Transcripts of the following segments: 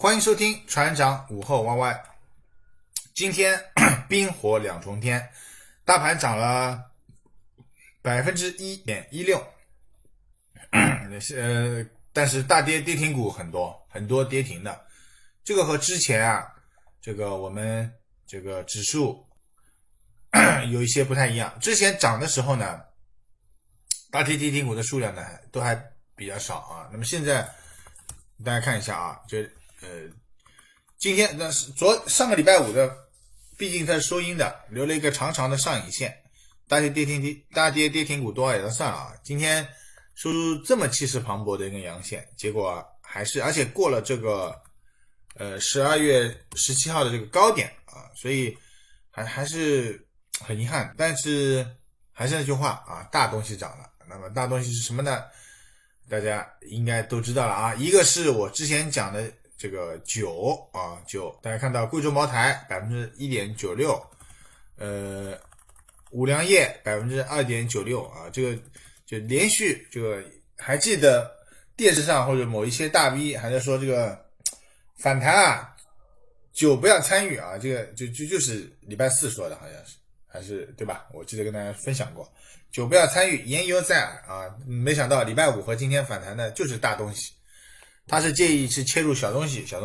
欢迎收听船长午后 YY。 今天冰火两重天，大盘涨了 1.16%， 但是大跌停股很多跌停的。这个和之前这个我们这个指数有一些不太一样。之前涨的时候呢，大跌停股的数量呢都还比较少那么现在大家看一下今天上个礼拜五的，毕竟它是收阴的，留了一个长长的上影线，大跌跌停股多少也就算了今天收出这么气势磅礴的一根阳线，结果还是而且过了这个12月17号的这个高点所以还是很遗憾。但是还是那句话大东西涨了。那么大东西是什么呢？大家应该都知道了一个是我之前讲的这个酒，大家看到贵州茅台 1.96%， 五粮液 2.96%这个就连续这个还记得电视上或者某一些大 V 还在说这个反弹酒不要参与这个就是礼拜四说的，好像是还是对吧？我记得跟大家分享过，酒不要参与，言犹在耳没想到礼拜五和今天反弹的就是大东西。他是建议是切入小东西这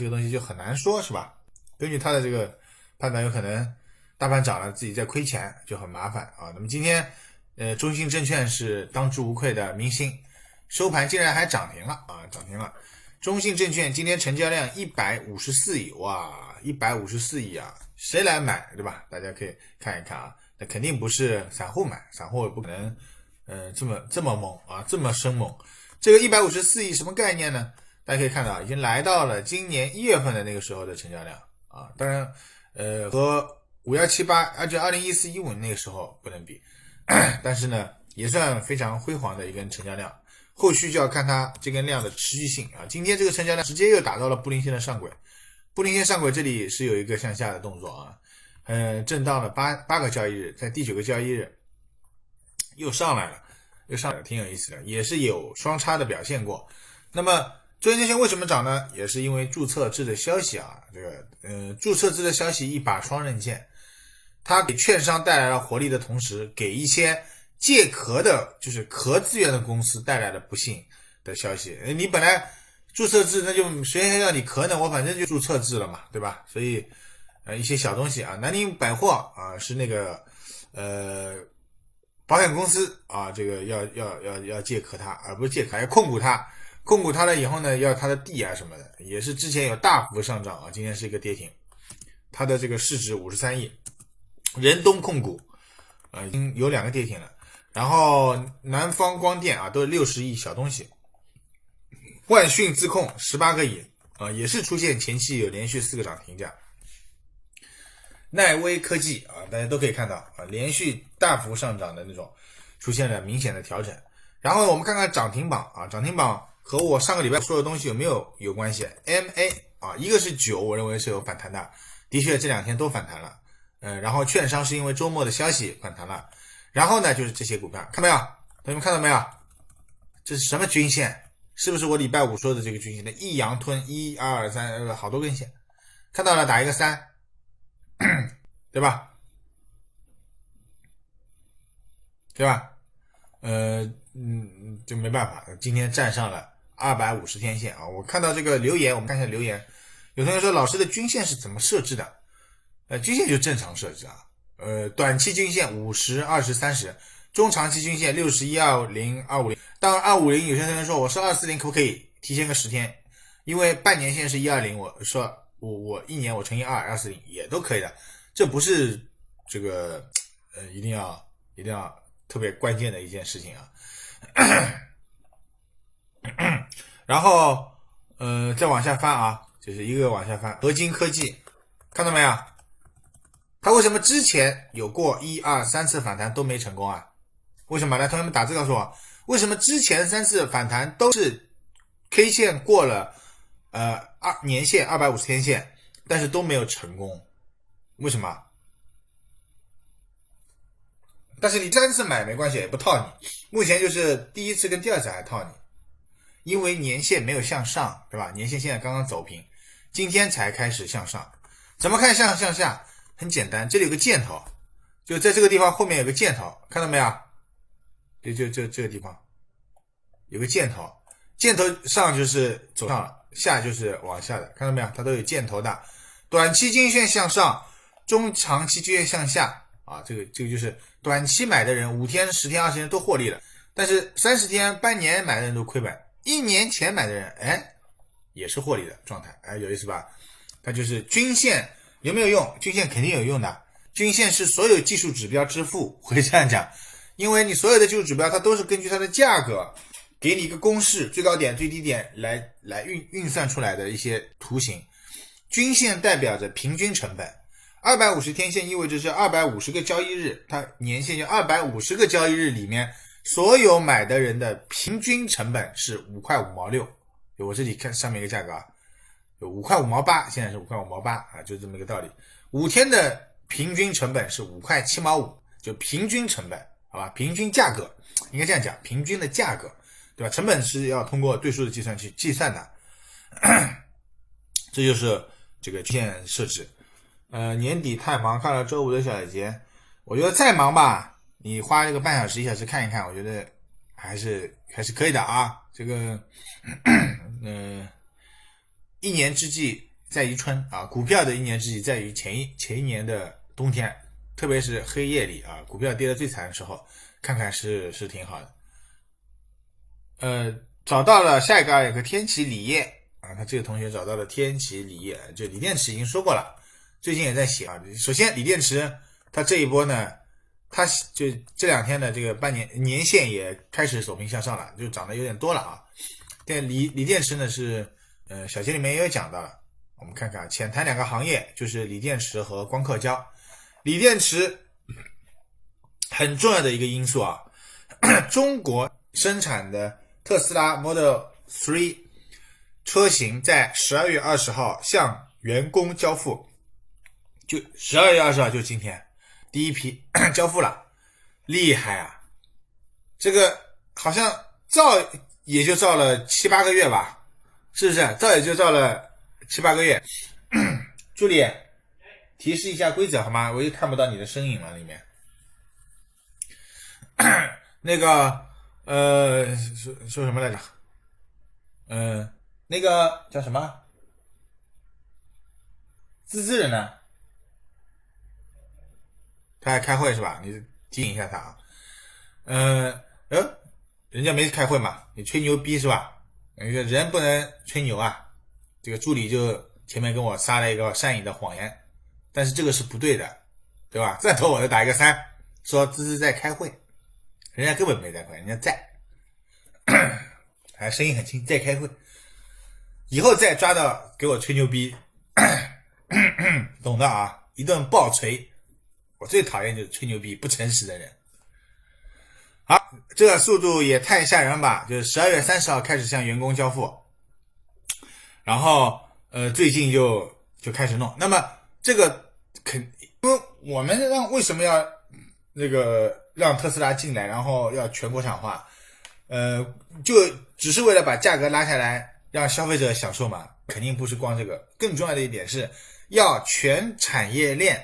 个东西就很难说是吧？根据他的这个判断，有可能大盘涨了自己在亏钱，就很麻烦那么今天中信证券是当之无愧的明星，收盘竟然还涨停了涨停了。中信证券今天成交量154亿，哇，154亿谁来买对吧？大家可以看一看那肯定不是散户买，散户也不可能这么猛这么生猛。这个154亿什么概念呢？大家可以看到已经来到了今年1月份的那个时候的成交量当然和5178而且2014-15那个时候不能比但是呢也算非常辉煌的一根成交量。后续就要看它这根量的持续性今天这个成交量直接又打到了布林线的上轨，布林线上轨这里是有一个向下的动作震荡了8个交易日，在第9个交易日又上来了，挺有意思的，也是有双叉的表现过。那么中信证券为什么涨呢？也是因为注册制的消息这个注册制的消息一把双刃剑，它给券商带来了活力的同时，给一些借壳的就是壳资源的公司带来了不幸的消息。你本来注册制那就谁还要你壳呢？我反正就注册制了嘛，对吧？所以一些小东西南宁百货是那个保险公司这个要借壳它，而不是借壳，要控股它了以后呢，要它的地什么的，也是之前有大幅上涨今天是一个跌停，它的这个市值53亿。仁东控股已经有2个跌停了，然后南方光电都是60亿小东西。万讯自控18个亿也是出现前期有连续4个涨停价。奈威科技大家都可以看到连续大幅上涨的那种，出现了明显的调整。然后我们看看涨停榜涨停榜和我上个礼拜说的东西有关系。 MA 一个是酒，我认为是有反弹的，的确这2天都反弹了然后券商是因为周末的消息反弹了。然后呢就是这些股票，看没有？同学们看到没有？这是什么均线？是不是我礼拜五说的这个均线的一阳吞1、2、3好多根线？看到了打一个3对吧？对吧？就没办法，今天站上了250天线我看到这个留言，我们看一下留言。有同学说老师的均线是怎么设置的？均线就正常设置短期均线50、20、30，中长期均线61、20、250。当然250有些同学说我说240可不可以提前个10天？因为半年线是120，我说我1年我乘以240也都可以的。这不是这个一定要特别关键的一件事情然后再往下翻就是一个往下翻。合金科技看到没有？它为什么之前有过1、2、3次反弹都没成功为什么？来同学们打字告诉我，为什么之前3次反弹都是 K 线过了年线250天线，但是都没有成功？为什么？但是你3次买没关系，也不套你。目前就是第1次跟第2次还套你。因为年线没有向上，对吧？年线现在刚刚走平，今天才开始向上。怎么看向下？很简单，这里有个箭头，就在这个地方后面有个箭头，看到没有？就这个地方有个箭头，箭头上就是走上了，下就是往下的，看到没有？它都有箭头的。短期均线向上，中长期均线向下啊，这个就是短期买的人5天、10天、20天都获利了，但是30天、半年买的人都亏本，1年前买的人也是获利的状态，有意思吧？它就是均线有没有用？均线肯定有用的，均线是所有技术指标之父，会这样讲，因为你所有的技术指标它都是根据它的价格给你一个公式，最高点、最低点来运算出来的一些图形。均线代表着平均成本，250天线意味着这250个交易日，它年限就250个交易日里面，所有买的人的平均成本是5块5毛6。我这里看上面一个价格啊，有5块5毛8，现在是5块5毛8啊，就这么一个道理。5天的平均成本是5块7毛5，就平均成本，好吧？平均价格应该这样讲，平均的价格，对吧？成本是要通过对数的计算去计算的，这就是这个均线设置。年底太忙，看了周五的小节，我觉得再忙吧，你花这个半小时1小时看一看，我觉得还是可以的啊。这个一年之计在于春啊，股票的一年之计在于前一年的冬天，特别是黑夜里啊，股票跌得最惨的时候，看看是挺好的。找到了下一个有个天齐锂业啊，他这个同学找到了天齐锂业，就锂电池已经说过了，最近也在写啊。首先锂电池它这一波呢，它就这2天的这个年线也开始走平向上了，就涨得有点多了啊。但锂电池呢是小节里面也有讲到了，我们看看浅谈2个行业，就是锂电池和光刻胶。锂电池很重要的一个因素啊，中国生产的特斯拉 Model 3车型在12月20号向员工交付，就12月20号就今天第一批交付了，厉害啊！这个好像造也就造了7、8个月吧，是不是？造也就造了7、8个月。助理提示一下规则好吗？我又看不到你的身影了里面。那个说什么来着？那个叫什么？滋人呢？他还开会是吧？你提醒一下他啊。人家没开会嘛，你吹牛逼是吧？人不能吹牛啊。这个助理就前面跟我撒了一个善意的谎言，但是这个是不对的，对吧？再投我就打一个3，说滋在开会，人家根本没在开会，人家在，还声音很轻，在开会。以后再抓到给我吹牛逼，懂的啊，一顿暴锤。我最讨厌就是吹牛逼不诚实的人。好，这个速度也太吓人了吧，就是12月30号开始向员工交付，然后最近就开始弄。那么这个因为我们为什么要那个让特斯拉进来，然后要全国产化，就只是为了把价格拉下来让消费者享受嘛？肯定不是光这个，更重要的一点是要全产业链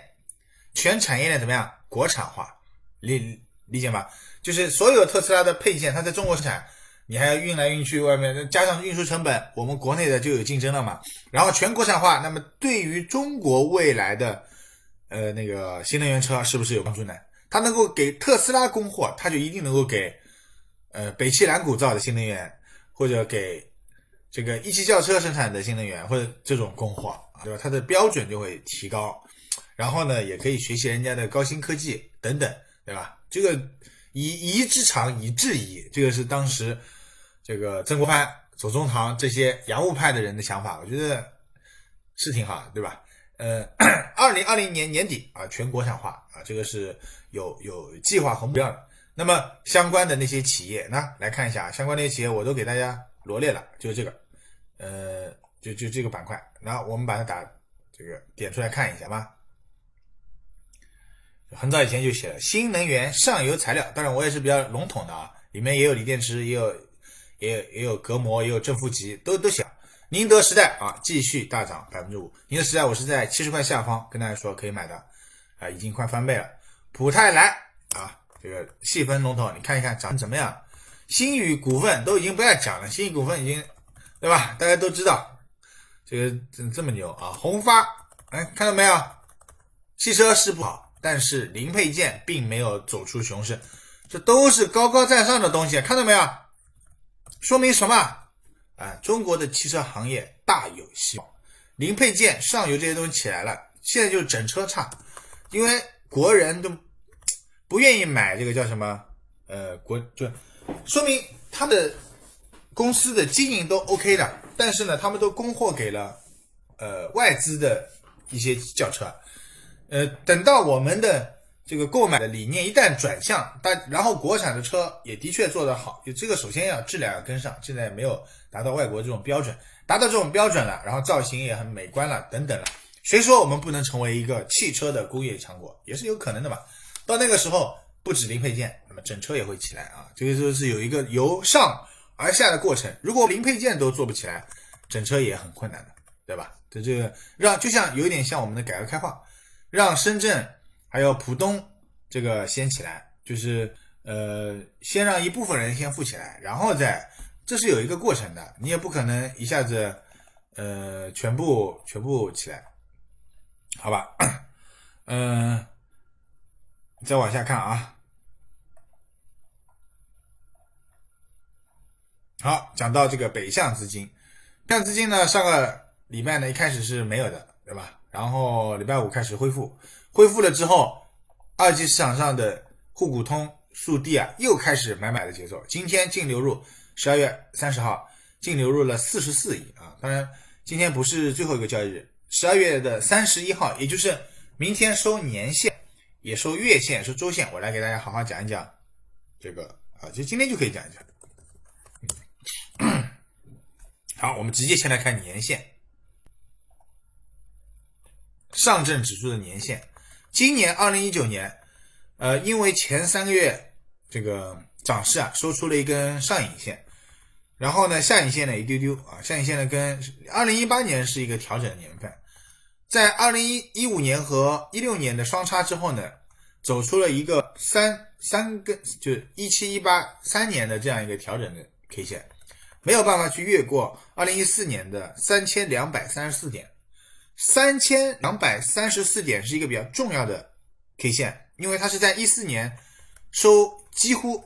怎么样？国产化，理解吗？就是所有特斯拉的配件它在中国生产，你还要运来运去外面，加上运输成本，我们国内的就有竞争了嘛。然后全国产化，那么对于中国未来的那个新能源车是不是有帮助呢？它能够给特斯拉供货，它就一定能够给北汽蓝谷造的新能源，或者给这个一汽轿车生产的新能源，或者这种供货，对吧？它的标准就会提高，然后呢也可以学习人家的高新科技等等，对吧？这个以夷之长以制夷，这个是当时这个曾国藩、左宗棠这些洋务派的人的想法，我觉得是挺好的，对吧？2020年年底啊，全国产化啊，这个是有计划和目标的。那么相关的那些企业呢，来看一下相关的那些企业我都给大家罗列了，就是这个就这个板块，然后我们把它点出来看一下吧。很早以前就写了新能源上游材料，当然我也是比较笼统的啊，里面也有锂电池，也也有隔膜，也有正负极，都行。宁德时代啊，继续大涨 5%。宁德时代我是在70块下方跟大家说可以买的啊，已经快翻倍了。普泰来啊，这个细分龙头，你看一看涨怎么样？新宇股份都已经不要讲了，新宇股份已经对吧？大家都知道这个这么牛啊。宏发，哎，看到没有？汽车是不好，但是零配件并没有走出熊市，这都是高高在上的东西，看到没有？说明什么？中国的汽车行业大有希望，零配件上游这些东西起来了，现在就是整车差，因为国人都不愿意买这个叫什么就说明他的公司的经营都 OK 的，但是呢，他们都供货给了外资的一些轿车，等到我们的这个购买的理念一旦转向，然后国产的车也的确做得好，这个首先要质量要跟上，现在没有达到外国这种标准，达到这种标准了，然后造型也很美观了，等等了，谁说我们不能成为一个汽车的工业强国？也是有可能的嘛。到那个时候，不止零配件，那么整车也会起来啊，这个就是有一个由上而下的过程。如果零配件都做不起来，整车也很困难的，对吧？这个就像有点像我们的改革开放，让深圳还有浦东这个先起来，就是先让一部分人先富起来，然后再，这是有一个过程的，你也不可能一下子全部起来，好吧？再往下看啊。好，讲到这个北向资金，北向资金呢，上个礼拜呢一开始是没有的，对吧？然后礼拜五开始恢复了之后，二级市场上的沪股通、速递啊又开始买的节奏。今天净流入12月30号净流入了44亿啊。当然今天不是最后一个交易日，12月的31号，也就是明天收年线，也收月线，收周线，我来给大家好好讲一讲这个啊，其实今天就可以讲一讲。好，我们直接先来看年线，上证指数的年线。今年2019年因为前3个月这个涨势啊收出了一根上影线，然后呢下影线呢一丢丢啊，下影线呢跟2018年是一个调整的年份，在2015年和16年的双叉之后呢，走出了一个三根，就是17、18、3年的这样一个调整的 K 线，没有办法去越过2014年的3234点。3234点是一个比较重要的 K 线，因为它是在14年收几乎，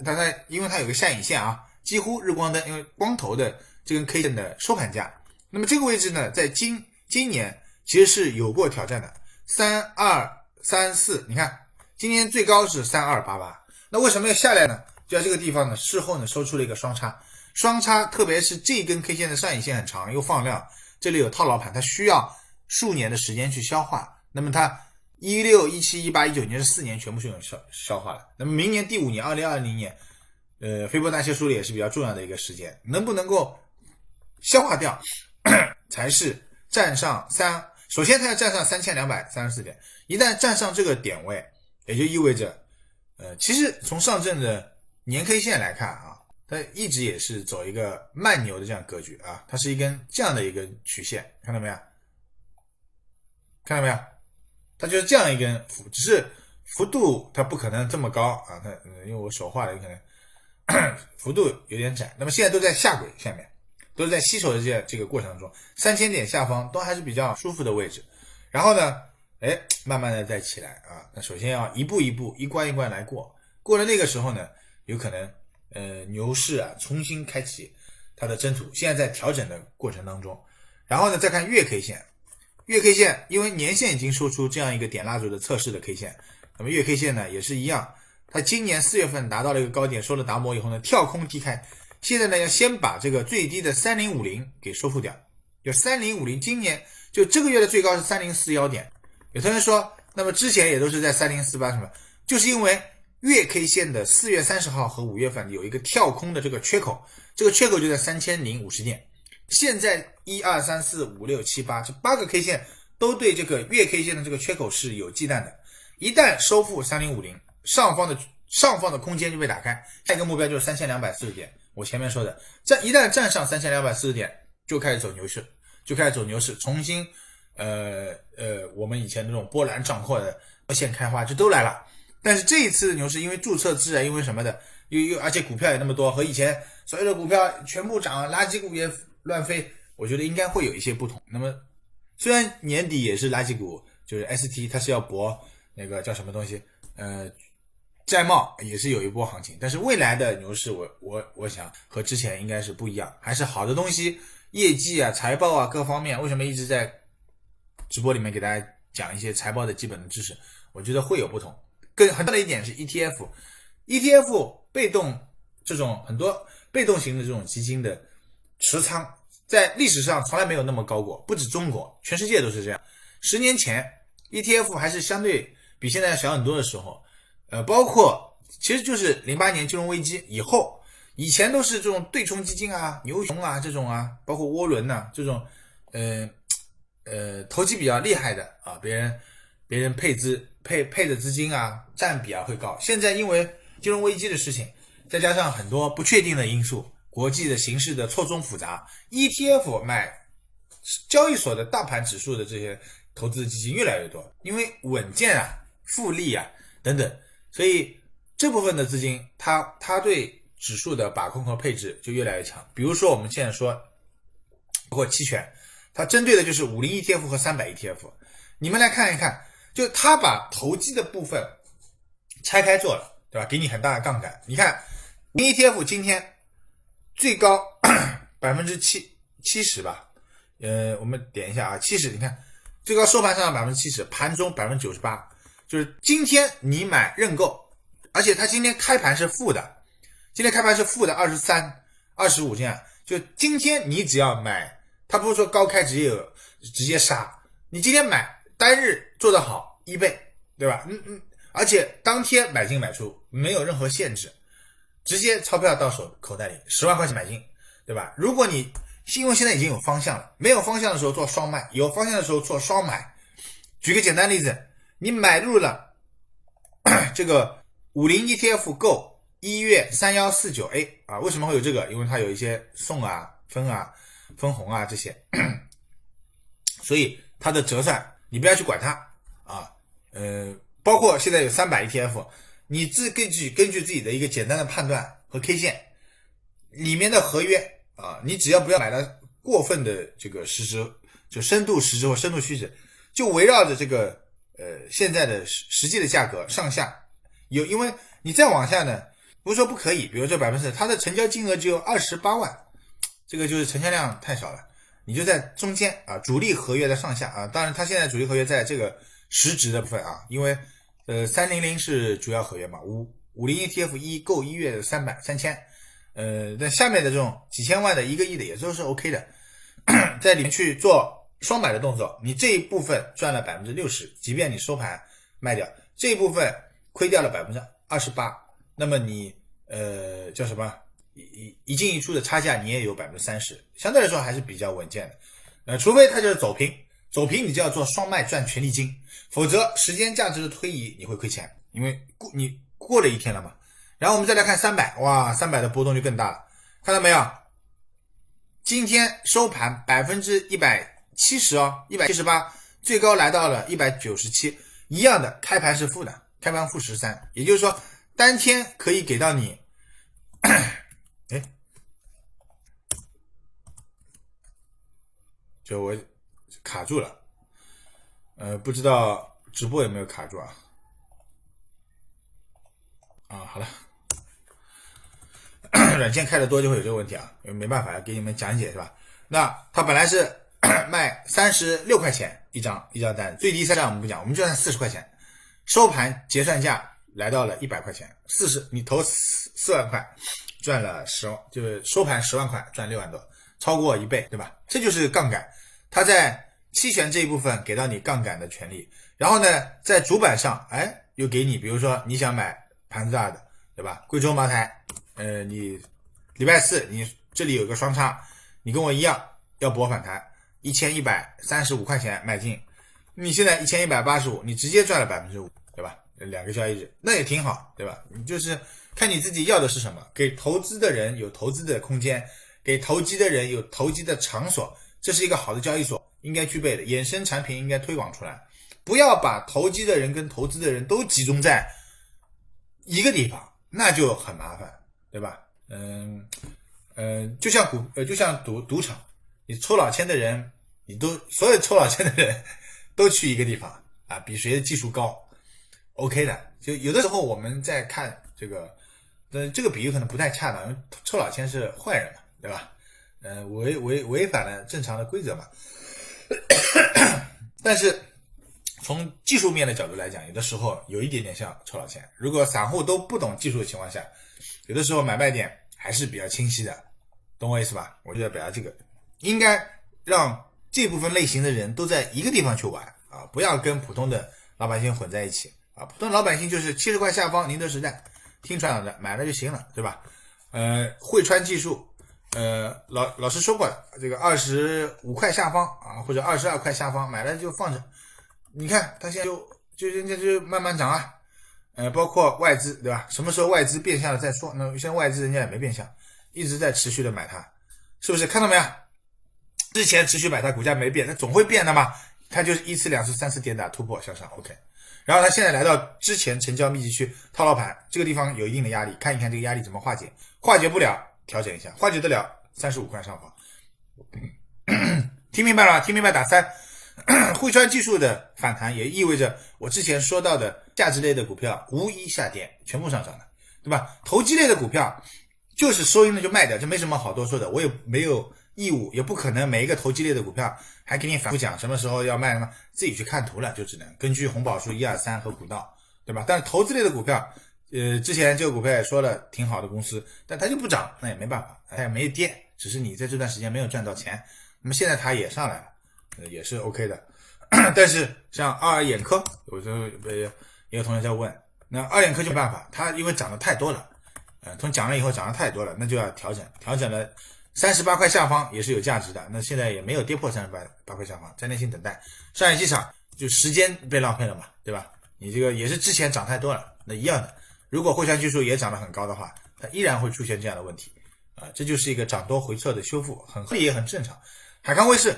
因为它有个下影线啊，几乎日光灯，因为光头的这根 K 线的收盘价，那么这个位置呢，在今年其实是有过挑战的，3234，你看今年最高是3288，那为什么要下来呢？就在这个地方呢，事后呢收出了一个双叉，特别是这根 K 线的上影线很长又放量，这里有套牢盘，它需要数年的时间去消化，那么它16、17、18、19年是4年全部是用消化了，那么明年第5年2020年斐波那契数列也是比较重要的一个时间，能不能够消化掉才是站上首先它要站上3234点，一旦站上这个点位，也就意味着其实从上证的年 K 线来看啊，它一直也是走一个慢牛的这样格局啊，它是一根这样的一个曲线，看到没有？它就是这样一根只是幅度它不可能这么高啊，它因为我手画的可能幅度有点窄，那么现在都在下轨下面，都是在吸筹的这个过程中，3000点下方都还是比较舒服的位置，然后呢慢慢的再起来啊，那首先要一步一步一关一关来过了那个时候呢，有可能牛市啊重新开启它的征途，现在在调整的过程当中。然后呢再看月 K 线，因为年线已经收出这样一个点蜡烛的测试的 K 线，那么月 K 线呢也是一样，它今年4月份达到了一个高点，收了达摩以后呢跳空低开，现在呢要先把这个最低的3050给收复掉，就3050今年就这个月的最高是3041点，有同学说那么之前也都是在3048什么，就是因为月 K 线的4月30号和5月份有一个跳空的这个缺口，这个缺口就在3050点，现在1、2、3、4、5、6、7、8这8个 K 线都对这个月 K 线的这个缺口是有忌惮的，一旦收复3050，上方的空间就被打开，下一个目标就是3240点，我前面说的，一旦站上3240点，就开始走牛市，重新我们以前那种波澜壮阔的线开花就都来了。但是这一次的牛市因为注册制啊，因为什么的，而且股票也那么多，和以前所有的股票全部涨，垃圾股也乱飞，我觉得应该会有一些不同。那么虽然年底也是垃圾股，就是 ST 它是要博那个叫什么东西，债贸也是有一波行情，但是未来的牛市我想和之前应该是不一样，还是好的东西，业绩啊、财报啊各方面，为什么一直在直播里面给大家讲一些财报的基本的知识，我觉得会有不同。很大的一点是 ETF 被动这种很多被动型的这种基金的持仓在历史上从来没有那么高过，不止中国，全世界都是这样。10年前 ETF 还是相对比现在小很多的时候，包括其实就是08年金融危机以后，以前都是这种对冲基金啊、牛熊啊这种啊，包括涡轮啊这种投机比较厉害的啊，别人配的资金啊占比啊会高。现在因为金融危机的事情，再加上很多不确定的因素，国际的形势的错综复杂， ETF 买交易所的大盘指数的这些投资基金越来越多，因为稳健啊、复利啊等等，所以这部分的资金它对指数的把控和配置就越来越强。比如说我们现在说包括期权，它针对的就是50 ETF 和300 ETF。 你们来看一看，就它把投机的部分拆开做了，对吧？给你很大的杠杆。你看50 ETF 今天最高70%吧，我们点一下啊，70，你看最高收盘上70%，盘中98%，就是今天你买认购，而且它今天开盘是负的23、25这样，就今天你只要买，它不是说高开直接杀，你今天买单日做得好1倍，对吧？而且当天买进买出没有任何限制，直接钞票到手口袋里，10万块钱买进，对吧？如果你因为现在已经有方向了，没有方向的时候做双卖，有方向的时候做双买。举个简单例子，你买入了这个50 ETF Go 1月3149A 啊，为什么会有这个？因为它有一些送啊、分红啊这些，所以它的折算你不要去管它啊。包括现在有300 ETF， 你根据自己的一个简单的判断和 K 线里面的合约啊，你只要不要买了过分的这个实值，就深度实值或深度虚值，就围绕着这个现在的实际的价格上下因为你再往下呢，不是说不可以，比如这4%，它的成交金额只有28万，这个就是成交量太少了，你就在中间啊，主力合约的上下啊，当然它现在主力合约在这个实值的部分啊，因为300是主要合约嘛，50 ETF 1购1月3000，那下面的这种几千万的1个亿的也都是 OK 的，在里面去做双买的动作，你这一部分赚了 60%， 即便你收盘卖掉这一部分亏掉了 28%， 那么你叫什么一进一出的差价你也有 30%， 相对来说还是比较稳健的。除非它就是走平你就要做双卖赚权利金，否则时间价值的推移你会亏钱，因为你过了一天了嘛。然后我们再来看300，哇，300的波动就更大了，看到没有？今天收盘 170% 哦，178，最高来到了197，一样的，开盘是负的，开盘负13，也就是说单天可以给到你就我卡住了，不知道直播有没有卡住啊？好了，软件开得多就会有这个问题啊，没办法给你们讲解是吧？那它本来是卖36块钱一张单，最低3张我们不讲，我们就算40块钱，收盘结算价来到了100块钱，40你投4万块赚了10万，就是收盘10万块赚6万多，超过1倍，对吧？这就是杠杆，它在期权这一部分给到你杠杆的权利，然后呢在主板上又给你，比如说你想买盘子大的，对吧？贵州茅台你礼拜四你这里有个双叉，你跟我一样要博反弹，1135块钱买进，你现在1185，你直接赚了 5%， 对吧？2个交易日，那也挺好，对吧？你就是看你自己要的是什么。给投资的人有投资的空间，给投机的人有投机的场所，这是一个好的交易所应该具备的。衍生产品应该推广出来，不要把投机的人跟投资的人都集中在一个地方，那就很麻烦，对吧？就像赌场，你抽老千的人，所有抽老千的人都去一个地方啊，比谁的技术高 ，OK 的。就有的时候我们在看这个，这个比喻可能不太恰当，因为抽老千是坏人嘛，对吧？违反了正常的规则嘛。但是从技术面的角度来讲，有的时候有一点点像抽老千。如果散户都不懂技术的情况下，有的时候买卖点还是比较清晰的，懂我意思吧？我就要表达这个，应该让这部分类型的人都在一个地方去玩啊，不要跟普通的老百姓混在一起啊。普通老百姓就是70块下方宁德时代，听船长的买了就行了，对吧？汇川技术，老师说过了，这个25块下方啊，或者22块下方买了就放着。你看它现在人家就慢慢涨啊。包括外资，对吧？什么时候外资变相了再说。那现在外资人家也没变相，一直在持续的买它，是不是？看到没有？之前持续买它，股价没变，那总会变的嘛。它就是1次、2次、3次点打突破向上 ，OK。然后它现在来到之前成交密集区套牢盘，这个地方有一定的压力，看一看这个压力怎么化解，化解不了调整一下，化解得了35块上方。听明白了吗？听明白打3。汇川技术的反弹也意味着我之前说到的价值类的股票无一下跌，全部上涨了，对吧？投机类的股票就是收益了就卖掉，这没什么好多说的，我也没有义务，也不可能每一个投机类的股票还给你反复讲什么时候要卖什么，自己去看图了，就只能根据红宝书1、2、3和股道，对吧？但是投资类的股票，之前这个股票也说了挺好的公司，但它就不涨，那也没办法，它也没跌，只是你在这段时间没有赚到钱。那么现在它也上来了。也是 OK 的。但是像爱尔眼科，有时候也有同学在问，那爱尔眼科就没办法，它因为涨得太多了，从讲了以后涨得太多了，那就要调整了。38块下方也是有价值的，那现在也没有跌破38块下方，在耐心等待。上海机场就时间被浪费了嘛，对吧？你这个也是之前涨太多了，那一样的。如果汇川技术也涨得很高的话，它依然会出现这样的问题这就是一个涨多回撤的修复，很合理也很正常。海康威视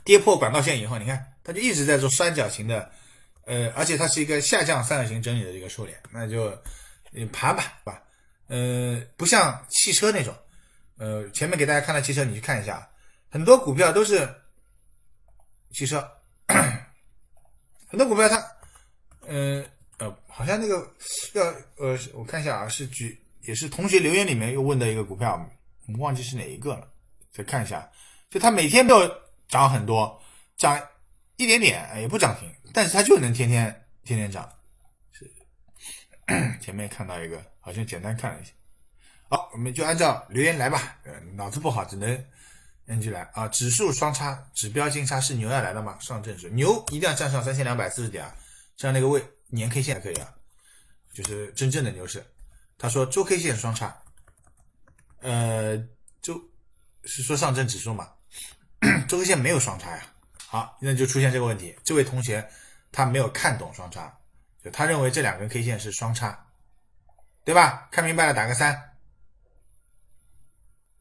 跌破管道线以后，你看它就一直在做三角形的，而且它是一个下降三角形整理的一个收敛，那就爬吧，吧，不像汽车那种，前面给大家看的汽车，你去看一下，很多股票都是汽车，很多股票它，好像那个我看一下啊，也是同学留言里面又问的一个股票，我忘记是哪一个了，再看一下，就它每天都涨很多，涨一点点也不涨停，但是它就能天天涨。是前面看到一个，好像简单看了一下。好，我们就按照留言来吧。脑子不好，只能根据来啊。指数双叉，指标金叉是牛要来了吗？上证是牛，一定要站上3240点啊，这样那个位年 K 线可以啊，就是真正的牛市。他说周 K 线双叉，是说上证指数嘛？周 K 线没有双叉呀。好，那就出现这个问题。这位同学他没有看懂双叉，就他认为这两根 K 线是双叉，对吧？看明白了打个3，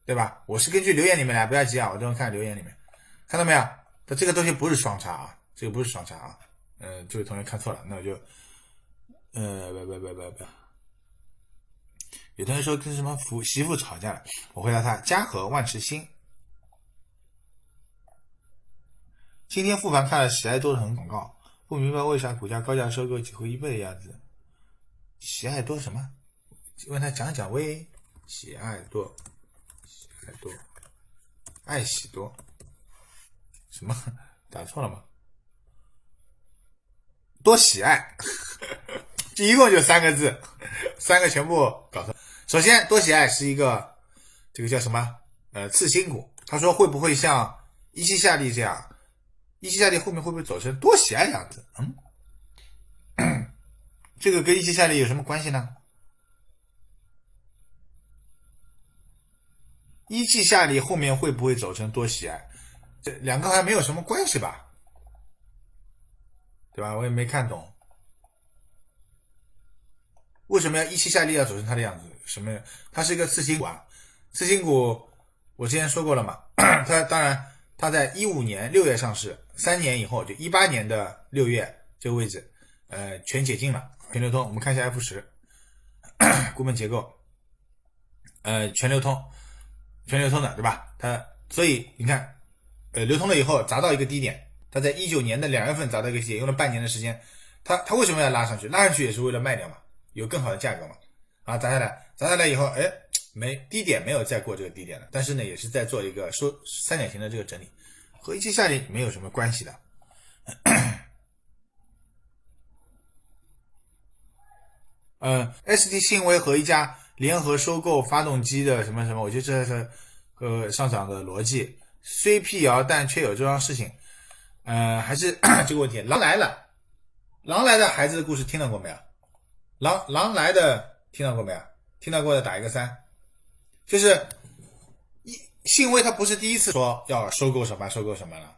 对吧？我是根据留言里面来，不要急啊，我都能看留言里面，看到没有？他这个东西不是双叉啊，这个不是双叉啊。这位同学看错了，那我就不。有同学说跟什么媳妇吵架了，我回答他家和万事兴。今天复盘看了喜爱多的很广告，不明白为啥股价高价收购几乎1倍的样子。喜爱多什么？问他讲讲喂。喜爱多，爱喜多，什么？打错了吗？多喜爱，这一共就3个字，3个全部搞错。首先，多喜爱是一个这个叫什么？次新股。他说会不会像一汽夏利这样？一汽夏利后面会不会走成多喜爱样子？这个跟一汽夏利有什么关系呢？一汽夏利后面会不会走成多喜爱？这两个还没有什么关系吧？对吧？我也没看懂。为什么要一期下跌要走成它的样子？什么？它是一个次新股啊，次新股我之前说过了嘛，它当然它在15年6月上市，3年以后就18年的6月这个位置，全解禁了，全流通。我们看一下 F10 股本结构，全流通的，对吧？它所以你看，流通了以后砸到一个低点，它在19年的2月份砸到一个低点，用了半年的时间，它为什么要拉上去？拉上去也是为了卖掉嘛，有更好的价格嘛。啊，砸下来以后，低点没有再过这个低点了，但是呢，也是在做一个三角形的这个整理，和一期下跌没有什么关系的。ST 信威和一家联合收购发动机的什么什么，我觉得这是上涨的逻辑，虽辟谣但却有这桩事情。还是这个问题，狼来的孩子的故事听到过没有？狼来的听到过没有？听到过的打一个3。就是信威他不是第一次说要收购什么了，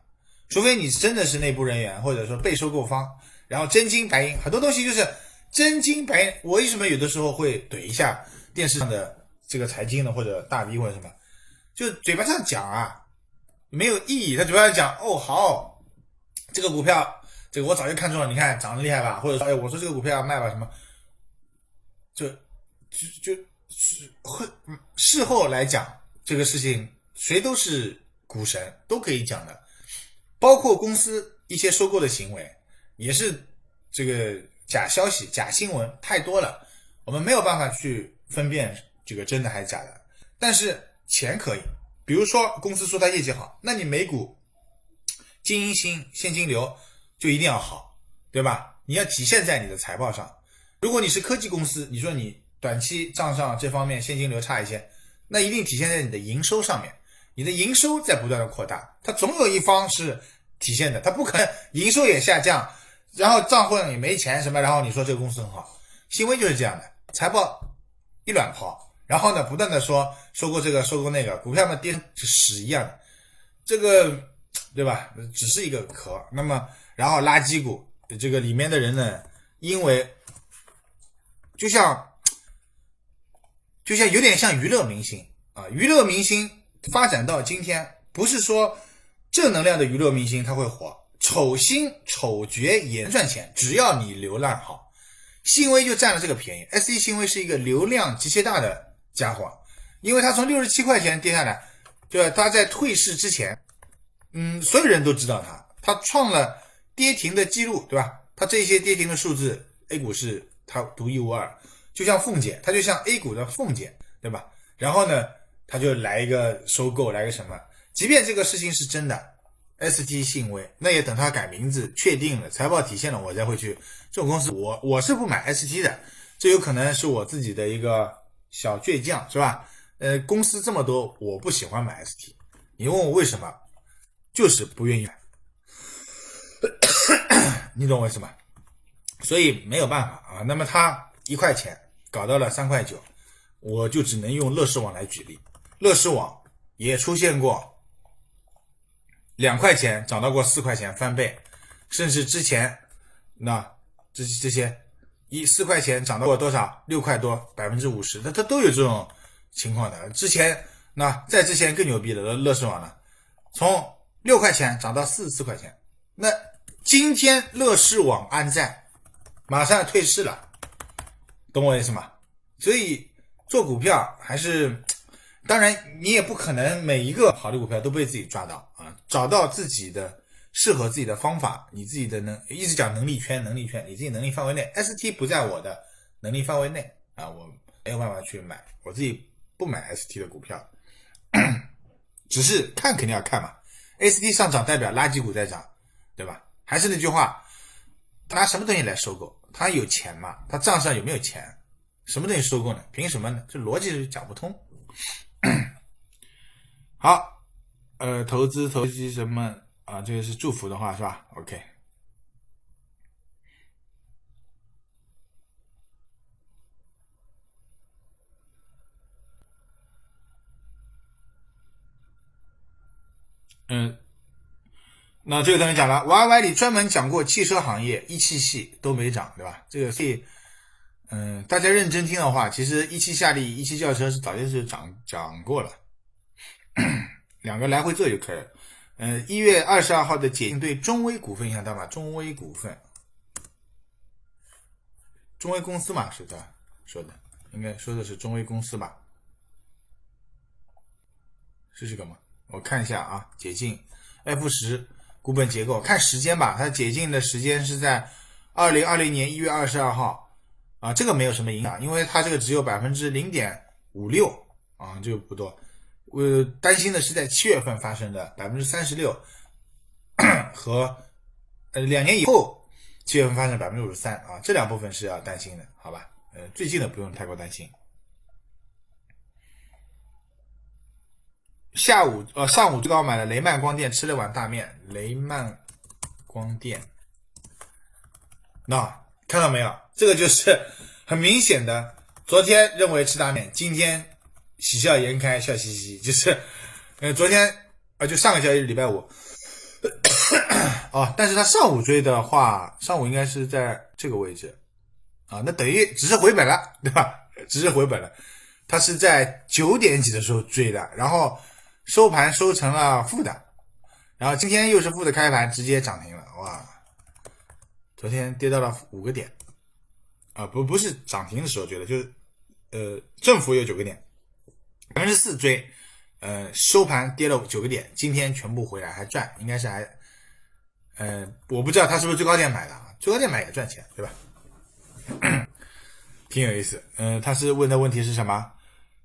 除非你真的是内部人员或者说被收购方，然后真金白银，很多东西就是真金白银。我为什么有的时候会怼一下电视上的这个财经的或者大 V 或者什么，就嘴巴上讲啊没有意义，他嘴巴上讲好，这个股票这个我早就看中了，你看涨得厉害吧，或者说我说这个股票要卖吧什么，就事后来讲这个事情谁都是股神都可以讲的，包括公司一些收购的行为也是这个假消息假新闻太多了，我们没有办法去分辨这个真的还是假的。但是钱可以，比如说公司说它业绩好，那你每股经营性现金流就一定要好，对吧？你要体现在你的财报上。如果你是科技公司，你说你短期账上这方面现金流差一些，那一定体现在你的营收上面，你的营收在不断的扩大，它总有一方是体现的，它不可能营收也下降，然后账户也没钱什么，然后你说这个公司很好。新威就是这样的，财报一乱跑，然后呢不断的说收购这个收购那个，股票嘛跌成屎一样的，这个对吧？只是一个壳。那么然后垃圾股，这个里面的人呢，因为就像有点像娱乐明星啊，娱乐明星发展到今天，不是说正能量的娱乐明星他会火，丑星丑角也能赚钱，只要你流量好。信威就占了这个便宜。 ST 信威是一个流量极其大的家伙，因为他从67块钱跌下来，就他在退市之前，所有人都知道他创了跌停的记录，对吧？他这些跌停的数字 A 股是他独一无二，就像凤姐，他就像 A 股的凤姐，对吧？然后呢他就来一个收购，来个什么，即便这个事情是真的 ST 信威，那也等他改名字确定了，财报体现了，我才会去。这种公司我是不买 ST 的，这有可能是我自己的一个小倔强，是吧？公司这么多，我不喜欢买 ST。你问我为什么，就是不愿意买。你懂我意思吗？所以没有办法啊。那么他1块钱搞到了3块9，我就只能用乐视网来举例。乐视网也出现过2块钱涨到过4块钱翻倍，甚至之前那这些4块钱涨到过多少？6块多，50%，它都有这种情况的。之前那在之前更牛逼的乐视网呢，从6块钱涨到4块钱。那今天乐视网安在，马上退市了，懂我意思吗？所以做股票还是，当然你也不可能每一个好的股票都被自己抓到啊，找到自己的适合自己的方法，你自己的一直讲能力圈，你自己能力范围内 ，ST 不在我的能力范围内啊，我没有办法去买，我自己不买 ST 的股票，只是看肯定要看嘛。ST 上涨代表垃圾股在涨，对吧？还是那句话，他拿什么东西来收购？他有钱吗？他账上有没有钱？什么东西收购呢？凭什么呢？这逻辑是讲不通。好，投资什么啊？这个是祝福的话是吧 ？OK。那这个同学讲了 ，YY 里专门讲过汽车行业，一汽系都没涨，对吧？这个大家认真听的话，其实一汽夏利、一汽轿车是早就是涨过了，两个来回做就可以了。1月22号的解禁对中微股份影响大吗？中微股份，中微公司嘛，是的，说的应该说的是中微公司吧？是这个吗？我看一下啊，解禁 F10 股本结构，看时间吧，它解禁的时间是在2020年1月22号啊，这个没有什么影响，因为它这个只有 0.56% 啊，这个不多。我担心的是在7月份发生的 36% 和2年以后7月份发生的 53% 啊，这两部分是要担心的，好吧？最近的不用太过担心。上午最高买了雷曼光电，吃了碗大面。雷曼光电，看到没有？这个就是很明显的，昨天认为吃大面，今天喜笑颜开，笑嘻嘻，就是昨天就上个交易日礼拜五但是他上午追的话，上午应该是在这个位置啊，那等于只是回本了，对吧？只是回本了。他是在9点几的时候追的，然后收盘收成了负的，然后今天又是负的开盘，直接涨停了，哇！昨天跌到了5个点，不是涨停的时候觉得，就是振幅有9个点，4%追，收盘跌了9个点，今天全部回来还赚，应该是还，我不知道他是不是最高点买的啊，最高点买也赚钱，对吧？挺有意思，他是问的问题是什么？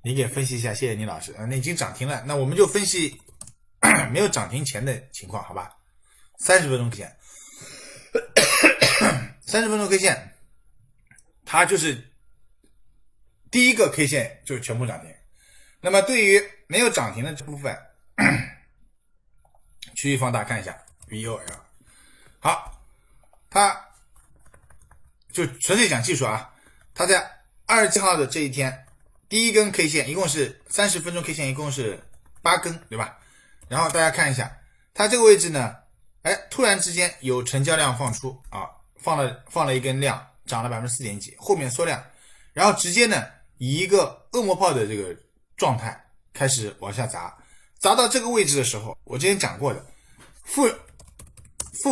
你给分析一下，谢谢你老师。那已经涨停了，那我们就分析没有涨停前的情况，好吧？30分钟 K 线，30分钟 K 线，它就是第一个 K 线就全部涨停。那么对于没有涨停的这部分，区域放大看一下 VOL， 好，它就纯粹讲技术啊，它在27号的这一天。第一根 K 线一共是30分钟 K 线一共是8根，对吧？然后大家看一下，它这个位置呢，突然之间有成交量放出啊，放了一根量，涨了 4. 点几，后面缩量，然后直接呢以一个恶魔炮的这个状态开始往下砸到这个位置的时候，我之前讲过的，负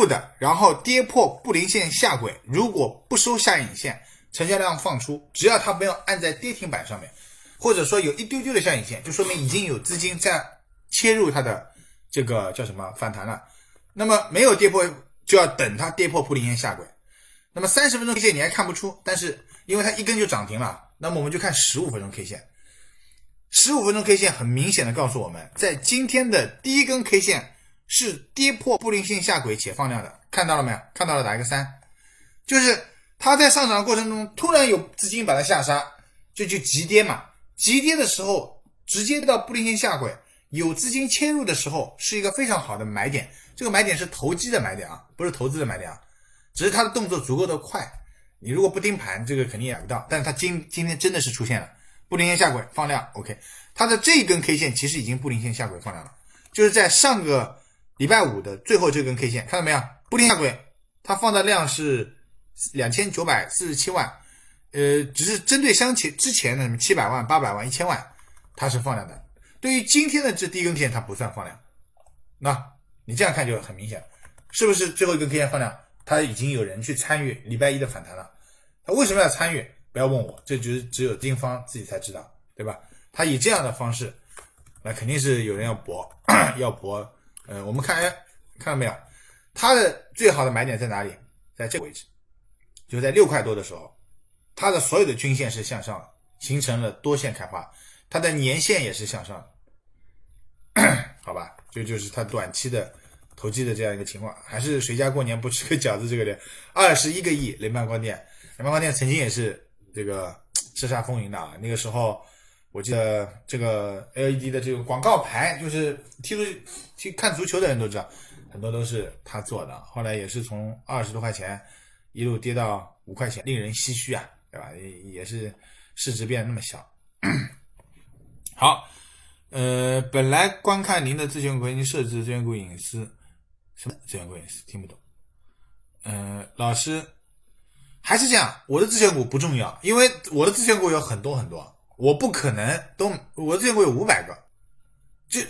的，然后跌破布林线下轨，如果不收下影线，成交量放出，只要它没有按在跌停板上面，或者说有一丢丢的下影线，就说明已经有资金在切入它的这个叫什么反弹了。那么没有跌破，就要等它跌破布林线下轨。那么30分钟 K 线你还看不出，但是因为它一根就涨停了，那么我们就看15分钟 K 线。15分钟 K 线很明显的告诉我们，在今天的第一根 K 线是跌破布林线下轨且放量的，看到了没有？看到了打一个3，就是它在上涨的过程中突然有资金把它下杀，就急跌嘛。急跌的时候直接到布林线下轨，有资金切入的时候是一个非常好的买点，这个买点是投机的买点啊，不是投资的买点啊，只是它的动作足够的快，你如果不盯盘这个肯定也买不到，但是它今天真的是出现了布林线下轨放量 OK， 它的这一根 K 线其实已经布林线下轨放量了，就是在上个礼拜五的最后这根 K 线看到没有，布林下轨它放的量是2947万，只是针对之前的什么700万、800万、1000万，它是放量的。对于今天的这第一根 K 线，它不算放量。那你这样看就很明显，是不是最后一根 K 线放量？它已经有人去参与礼拜一的反弹了。他为什么要参与？不要问我，这就是只有资金方自己才知道，对吧？他以这样的方式，那肯定是有人要搏，要搏。我们看到没有？它的最好的买点在哪里？在这个位置，就在6块多的时候。它的所有的均线是向上，形成了多线开花，它的年线也是向上好吧，这就是它短期的投机的这样一个情况。还是谁家过年不吃个饺子这个的，21个亿雷曼光电曾经也是这个叱咤风云的啊。那个时候我记得这个 LED 的这个广告牌，就是去看足球的人都知道，很多都是他做的，后来也是从20多块钱一路跌到5块钱，令人唏嘘啊，对吧？也是市值变得那么小。好，本来观看您的自选股已经设置自选股隐私，什么自选股隐私听不懂？老师，还是这样，我的自选股不重要，因为我的自选股有很多很多，我不可能都，我的自选股有500个，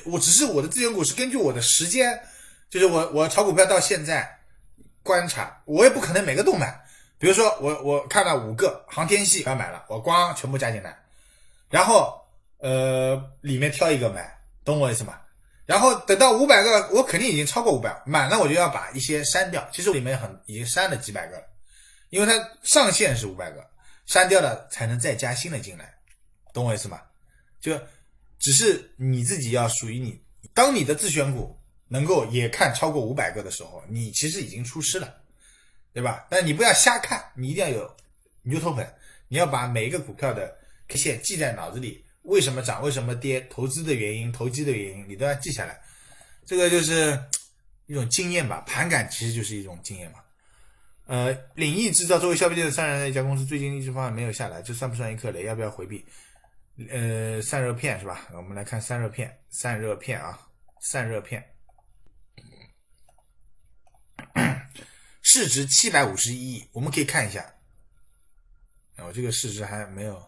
我只是我的自选股是根据我的时间，就是我炒股票到现在观察，我也不可能每个都买。比如说我看了5个航天系要买了，我光全部加进来，然后里面挑一个买，懂我意思吗？然后等到500个，我肯定已经超过500，满了我就要把一些删掉。其实里面已经删了几百个了，因为它上限是500个，删掉了才能再加新的进来，懂我意思吗？就只是你自己要属于你，当你的自选股能够也看超过500个的时候，你其实已经出师了，对吧？但你不要瞎看，你一定要有牛头本，你要把每一个股票的 K 线记在脑子里，为什么涨，为什么跌，投资的原因，投机的原因，你都要记下来。这个就是一种经验吧，盘感其实就是一种经验嘛。领益制造作为消费电子散热的一家公司，最近一直方案没有下来，这算不算一颗雷？要不要回避？散热片是吧？我们来看散热片啊，散热片，市值751亿，我们可以看一下。我这个市值还没有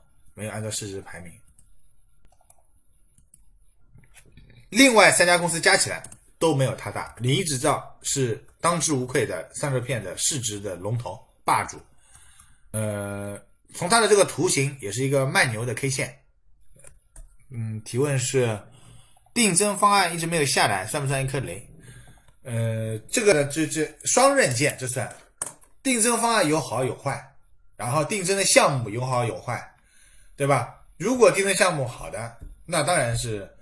按照市值排名。另外3家公司加起来都没有它大，领益制造是当之无愧的散热片的市值的龙头霸主。从它的这个图形也是一个慢牛的 K 线。提问是定增方案一直没有下来，算不算一颗雷？这个这双刃剑，这算定增方案有好有坏，然后定增的项目有好有坏，对吧？如果定增项目好的，那当然是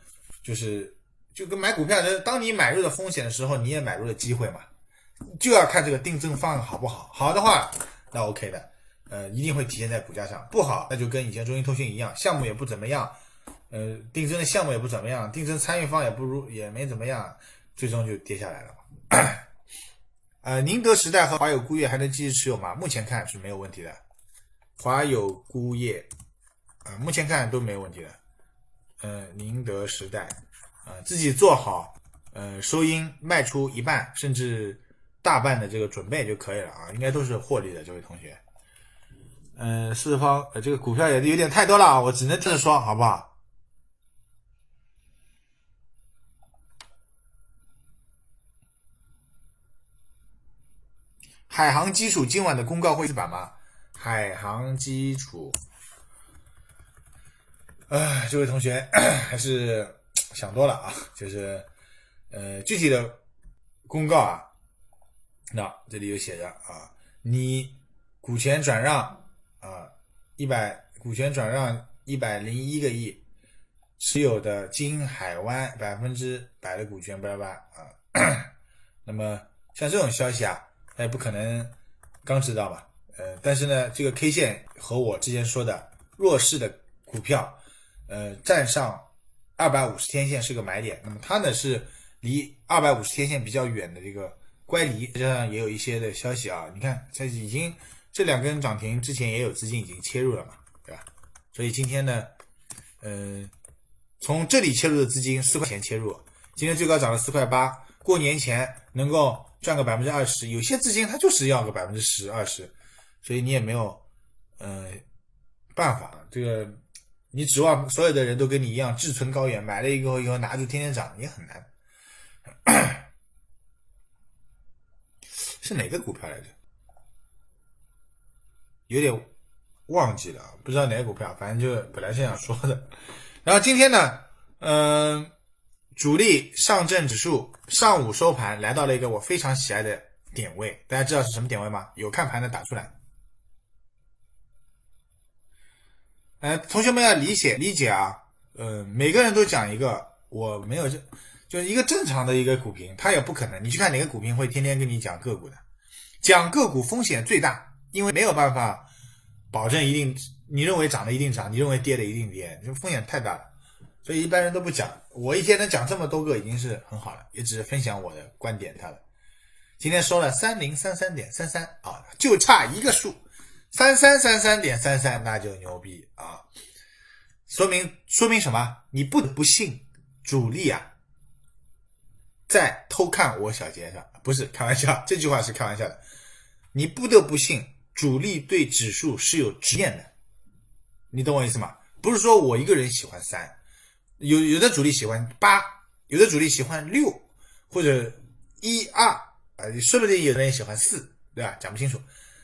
就跟买股票的，当你买入的风险的时候，你也买入了机会嘛，就要看这个定增方案好不好。好的话，那 OK 的，一定会体现在股价上；不好，那就跟以前中兴通讯一样，项目也不怎么样，定增的项目也不怎么样，定增参与方也没怎么样，最终就跌下来了嘛。宁德时代和华友钴业还能继续持有吗？目前看是没有问题的。华友钴业目前看都没有问题的。宁德时代自己做好收音卖出一半甚至大半的这个准备就可以了啊，应该都是获利的这位同学。四方这个股票也有点太多了啊，我只能这么说好不好？海航基础今晚的公告会是版吗？海航基础这位同学还是想多了啊，就是具体的公告啊，那这里有写着啊，你股权转让啊股权转让101个亿，持有的金海湾100%的股权巴拉巴啊，那么像这种消息啊，他也不可能刚知道嘛，但是呢，这个 K 线和我之前说的弱势的股票，站上250天线是个买点，那么它呢是离250天线比较远的这个乖离，这上也有一些的消息啊。你看，这已经这2根涨停之前也有资金已经切入了嘛，对吧？所以今天呢，从这里切入的资金4块钱切入，今天最高涨了4块8，过年前能够赚个20%，有些资金它就是要个10%、20%，所以你也没有办法，这个你指望所有的人都跟你一样志存高远，买了以后拿住天天涨也很难。是哪个股票来着？有点忘记了，不知道哪个股票，反正就本来是想说的。然后今天呢，主力上证指数上午收盘来到了一个我非常喜爱的点位，大家知道是什么点位吗？有看盘的打出来。同学们要理解啊，每个人都讲一个，我没有就是一个正常的一个股评，他也不可能，你去看哪个股评会天天跟你讲个股的，讲个股风险最大，因为没有办法保证一定，你认为涨的一定涨，你认为跌的一定跌，这风险太大了，所以一般人都不讲。我一天能讲这么多个已经是很好了，也只是分享我的观点它的。今天收了3033.33啊，就差一个数。3333.33，那就牛逼啊！说明什么？你不得不信主力啊，在偷看我小杰上，不是开玩笑，这句话是开玩笑的。你不得不信主力对指数是有执念的，你懂我意思吗？不是说我一个人喜欢3，有的主力喜欢8，有的主力喜欢6，或者1、2，说不定有的人喜欢4，对吧？讲不清楚。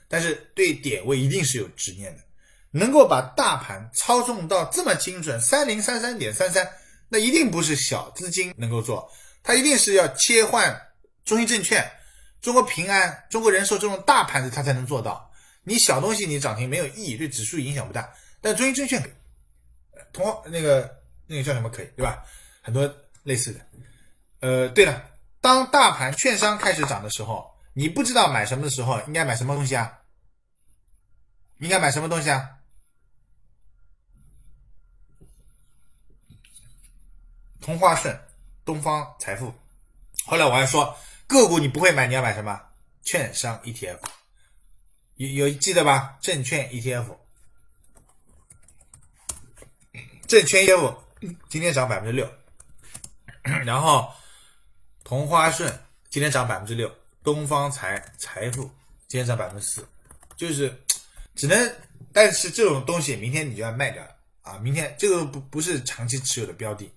但是对点位一定是有执念的，能够把大盘操纵到这么精准3033.33，那一定不是小资金能够做，它一定是要切换中信证券、中国平安、中国人寿这种大盘子它才能做到。你小东西你涨停没有意义，对指数影响不大，但中信证券可以，那个叫什么可以，对吧？很多类似的。对了，当大盘券商开始涨的时候，你不知道买什么的时候，应该买什么东西啊？应该买什么东西啊？同花顺、东方财富。后来我还说，个股你不会买，你要买什么？券商 ETF。有记得吧？证券 ETF。证券 ETF 今天涨 6%， 然后同花顺今天涨 6%， 东方财富今天涨 4%， 就是只能，但是这种东西明天你就要卖掉了啊！明天这个不是长期持有的标的，